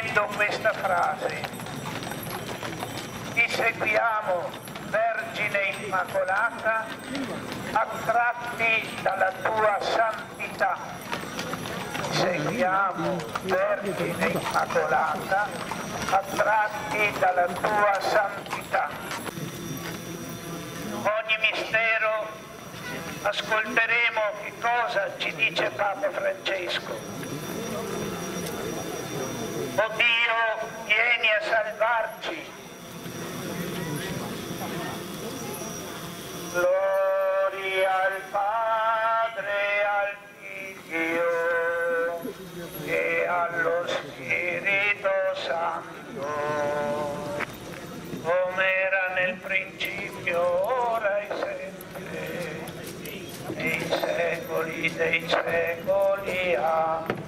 ripetendo questa frase: ti seguiamo, Vergine Immacolata, attratti dalla tua santità. Ti seguiamo, Vergine Immacolata, attratti dalla tua santità. Ogni mistero ascolteremo che cosa ci dice Papa Francesco. O Dio, vieni a salvarci. Gloria al Padre, al Figlio e allo Spirito Santo, come era nel principio, ora e sempre, nei secoli dei secoli. Amen.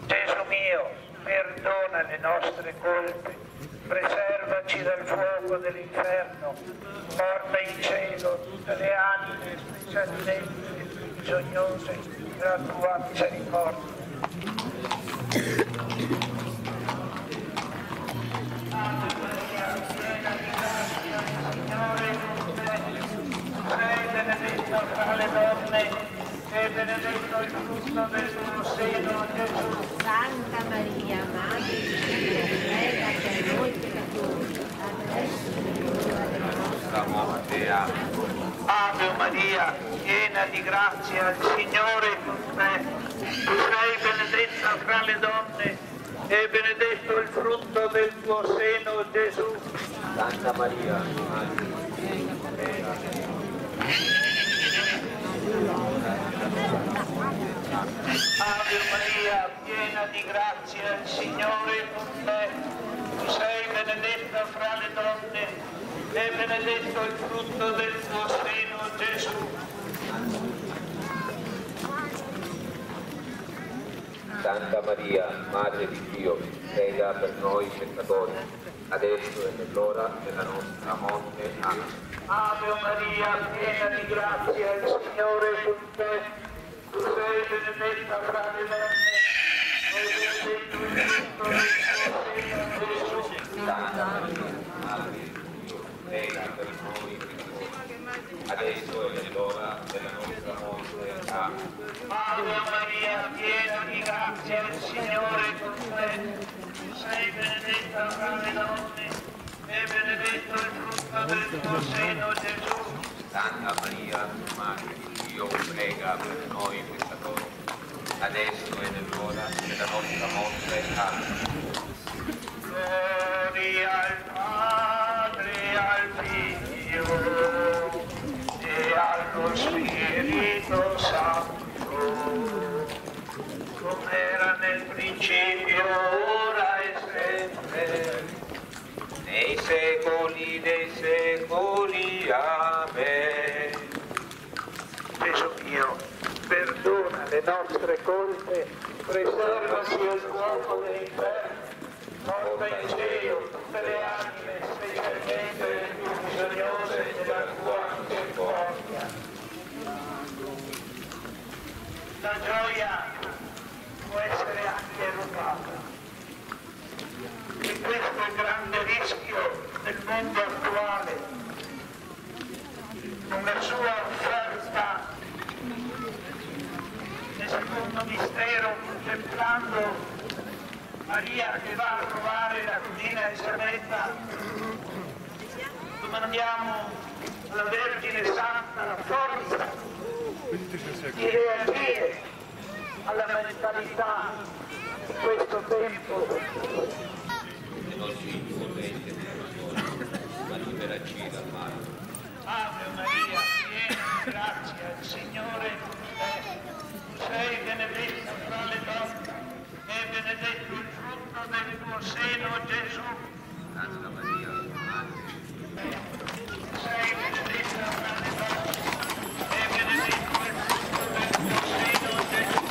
Gesù mio, perdona le nostre colpe, preservaci dal fuoco dell'inferno, porta in cielo tutte le anime, specialmente le più bisognose della tua misericordia. Ave Maria, piena di grazia, il Signore è con te. Sei benedetta fra le donne e benedetto il frutto del tuo seno, Gesù. Santa Maria, Madre di Dio, prega per noi peccatori, adesso è l'ora della nostra morte. Amen. Ave Maria, piena di grazia, il Signore è con te. Tu sei benedetta fra le donne e benedetto il frutto del tuo seno, Gesù. Santa Maria, Madre di Dio, prega per noi. Ave Maria, piena di grazia, il Signore è con te. Tu sei benedetta fra le donne e benedetto il frutto del tuo seno, Gesù. Santa Maria, Madre di Dio, prega per noi peccatori, adesso e nell'ora della nostra morte. Amen. Ave Maria, piena di grazia, il Signore è con te. Tu sei benedetta fra le donne e benedetto il frutto del tuo seno, Gesù. Santa Maria, Madre di Dio, prega per noi peccatori, adesso e nell'ora della nostra morte. Amen. Ave Maria, piena di grazia, il Signore è con te. Tu sei benedetta fra le donne e benedetto il frutto del tuo seno, Gesù. Santa Maria, Madre di Dio, prega per noi peccatori, adesso e nell'ora della nostra morte. Amen. Gloria al Padre, al Figlio e allo Spirito Santo, come era nel principio, ora e sempre, Nei secoli dei secoli. Amen. Gesù mio, perdona le nostre colpe, preservaci dal fuoco dell'inferno, porta in cielo tutte le anime, specialmente le più bisognose della tua misericordia. La gioia può essere anche rubata. E questo è il grande rischio del mondo attuale. Una sua offerta nel secondo mistero, contemplando Maria che va a trovare la cugina Elisabetta, domandiamo alla Vergine Santa la forza di reagire alla mentalità di questo tempo. Le nostre incorrenti ma liberaci dal male. Ave Maria, piena di grazia, il Signore è con te. Tu sei benedetta fra le donne e benedetto il frutto del tuo seno, Gesù. Santa Maria, Madre di Dio, Tu sei benedetta fra le donne e benedetto il frutto del tuo seno, Gesù.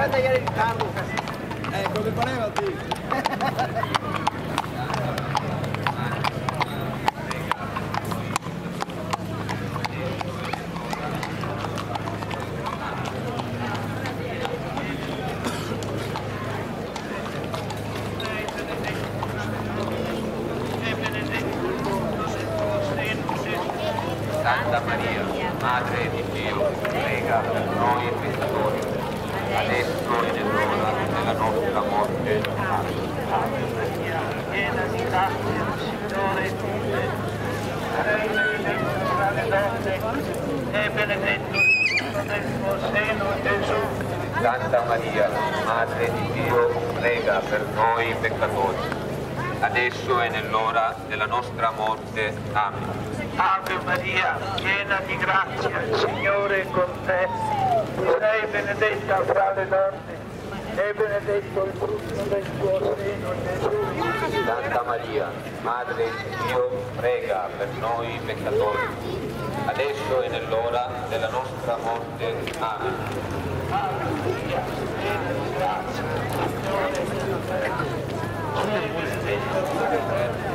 guarda ieri il carro. Come pareva qui? Santa Maria, Madre di Dio, prega per noi peccatori, adesso e nell'ora della nostra morte. Amen. Ave Maria, piena di grazia, il Signore è con te. Sei benedetta tra le donne e benedetto il frutto del tuo seno, Gesù. Santa Maria, Madre di Dio, prega per noi peccatori, adesso e nell'ora della nostra morte. Amen. Ave Maria, piena di grazia, il Signore è con te. Sei benedetta fra le donne e benedetto il frutto del tuo seno, Gesù. Santa Maria, Madre di Dio, prega per noi peccatori, adesso e nell'ora della nostra morte. Amen. Ave Maria, piena di grazia, il Signore è con te. Sei benedetta fra le donne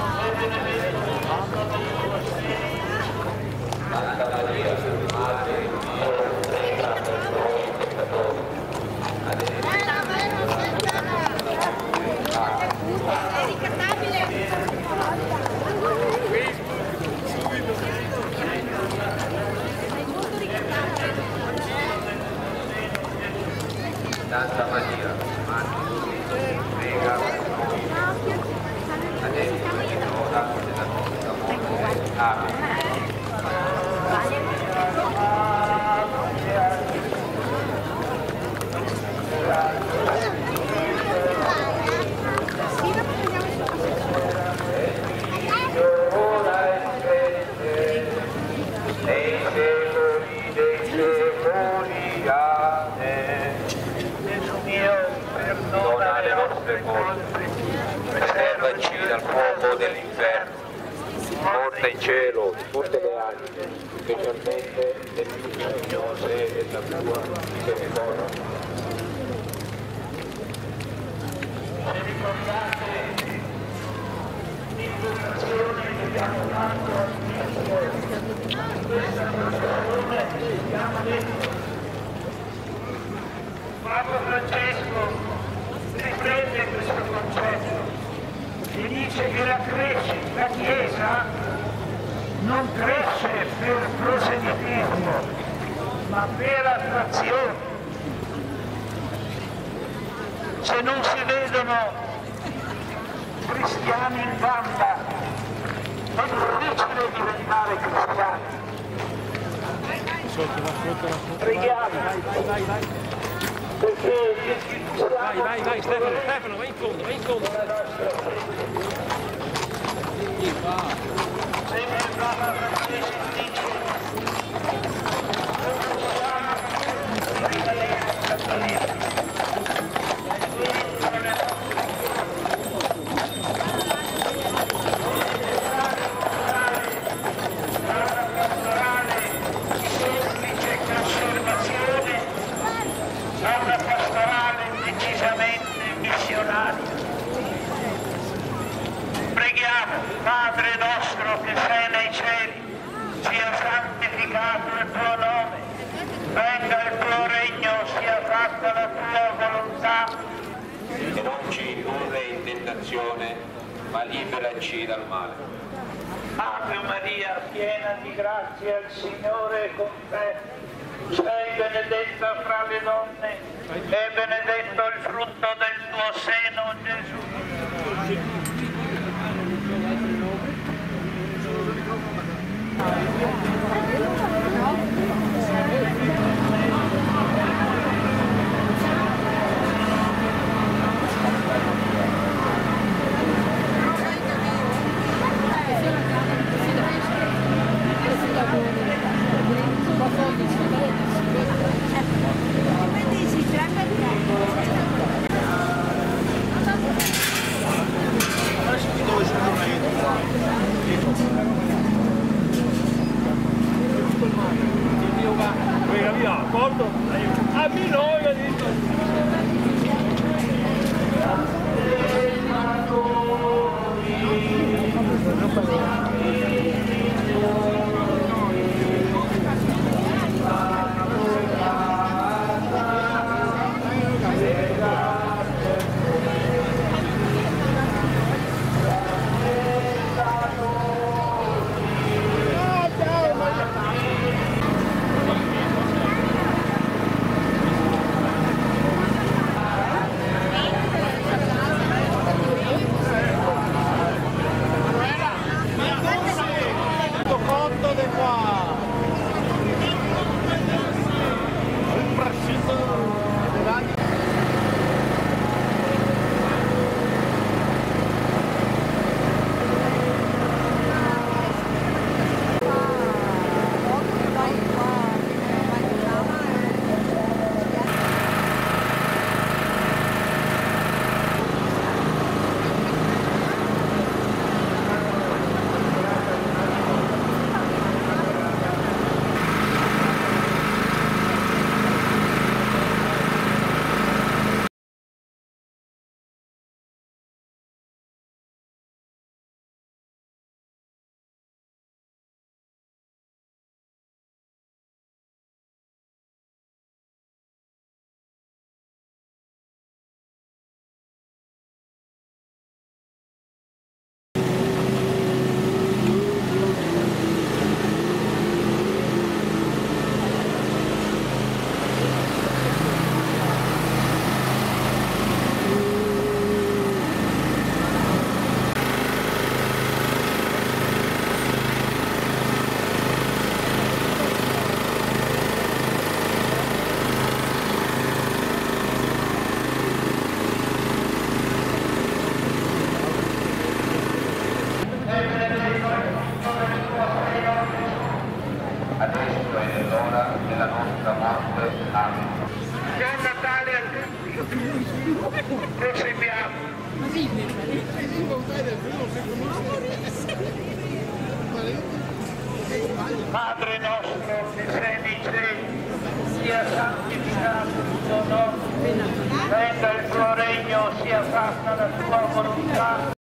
e benedetto il frutto del tuo seno. Santa Maria, Madre di Dio, prega per noi peccatori, adesso e Santa Maria, Madre di Dio, prega per noi, adesso e nell'ora della nostra morte. Amen. Nei secoli dei secoli. Amen. Gesù mio, perdona le nostre colpe, Preservaci dal fuoco dell'inferno, porta in cielo tutte le anime, specialmente le più bisognose della tua misericordia. e ricordate l'invocazione che abbiamo fatto all'inizio di questa processione, abbiamo detto Papa Francesco riprende questo concetto e dice che la Chiesa non cresce per proselitismo ma per attrazione. Se non si vedono cristiani in gamba è difficile diventare cristiani. Preghiamo perché gli istituzioni Vai, Stefano, vai in fondo. sempre il Papa Francesco dice non siamo cattolici. Padre nostro che sei nei cieli, sia santificato il tuo nome, venga il tuo regno, sia fatta la tua volontà. E non ci indurre in tentazione, ma liberaci dal male. Ave Maria, piena di grazia, il Signore è con te. Sei benedetta fra le donne e benedetto il frutto del tuo seno, Gesù. venga via, porto. A me no, mi ha detto. Adesso è l'ora della nostra morte. Amen. Buon Natale a tutti. Proseguiamo. Padre nostro che sei nei cieli, sia santificato il tuo nome, venga il tuo regno, sia fatta la tua volontà